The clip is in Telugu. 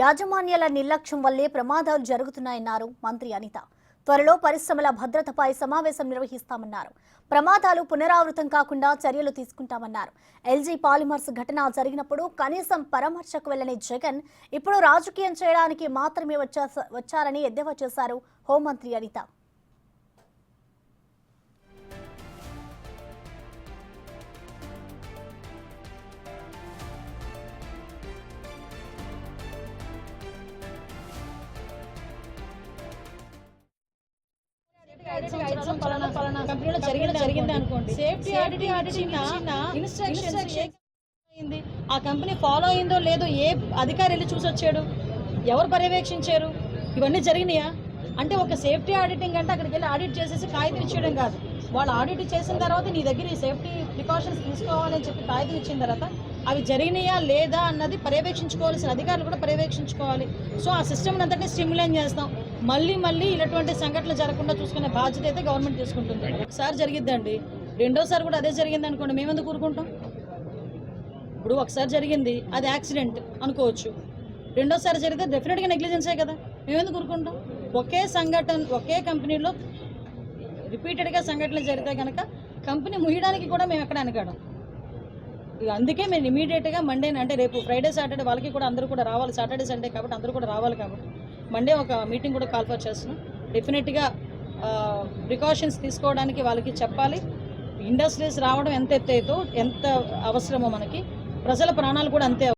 యాజమాన్యాల నిర్లక్ష్యం వల్లే ప్రమాదాలు జరుగుతున్నాయన్నారు మంత్రి అనిత. త్వరలో పరిశ్రమల భద్రతపై సమావేశం నిర్వహిస్తామన్నారు. ప్రమాదాలు పునరావృతం కాకుండా చర్యలు తీసుకుంటామన్నారు. ఎల్జీ పాలిమర్స్ ఘటన జరిగినప్పుడు కనీసం పరామర్శకు వెళ్లని జగన్ ఇప్పుడు రాజకీయం చేయడానికి మాత్రమే వచ్చారని ఎద్దేవా చేశారు హోంమంత్రి అనిత. కంపెనీలో జరిగింది అనుకోండి, సేఫ్టీ ఆడిటింగ్ ఇన్స్ట్రక్షన్స్ అయింది, ఆ కంపెనీ ఫాలో అయిందో లేదో ఏ అధికారి వెళ్ళి చూసి వచ్చాడు, ఎవరు పర్యవేక్షించారు, ఇవన్నీ జరిగినాయా? అంటే ఒక సేఫ్టీ ఆడిటింగ్ అంటే అక్కడికి వెళ్ళి ఆడిట్ చేసేసి కాగితం ఇచ్చేయడం కాదు. వాళ్ళు ఆడిట్ చేసిన తర్వాత నీ దగ్గర ఈ సేఫ్టీ ప్రికాషన్స్ తీసుకోవాలని చెప్పి కాగితం ఇచ్చిన తర్వాత అవి జరిగినాయా లేదా అన్నది పర్యవేక్షించుకోవాల్సిన అధికారులు కూడా పర్యవేక్షించుకోవాలి. సో ఆ సిస్టమ్ అంతటినీ స్టిమ్యులేట్ చేస్తాం. మళ్ళీ ఇలాంటి సంఘటనలు జరగకుండా చూసుకునే బాధ్యత అయితే గవర్నమెంట్ తీసుకుంటుంది. ఒకసారి జరిగిద్దండి, రెండోసారి కూడా అదే జరిగింది అనుకోండి, మేము ఎందుకు ఊరుకుంటాం? ఇప్పుడు ఒకసారి జరిగింది, అది యాక్సిడెంట్ అనుకోవచ్చు, రెండోసారి జరిగితే డెఫినెట్గా నెగ్లిజెన్సే కదా, మేము ఎందుకు ఊరుకుంటాం? ఒకే సంఘటన ఒకే కంపెనీలో రిపీటెడ్గా సంఘటనలు జరిగితే కనుక కంపెనీ ముయ్యడానికి కూడా మేము ఎక్కడ అనగాడం. అందుకే మేము ఇమీడియట్గా మండే, అంటే రేపు ఫ్రైడే సాటర్డే వాళ్ళకి కూడా అందరూ కూడా రావాలి, సాటర్డే సండే కాబట్టి అందరూ కూడా రావాలి కాబట్టి మండే ఒక మీటింగ్ కూడా కాల్ ఫర్ చేస్తున్నాం. డెఫినెట్గా ప్రికాషన్స్ తీసుకోవడానికి వాళ్ళకి చెప్పాలి. ఇండస్ట్రీస్ రావడం ఎంత అవసరమో మనకి, ప్రజల ప్రాణాలు కూడా అంతే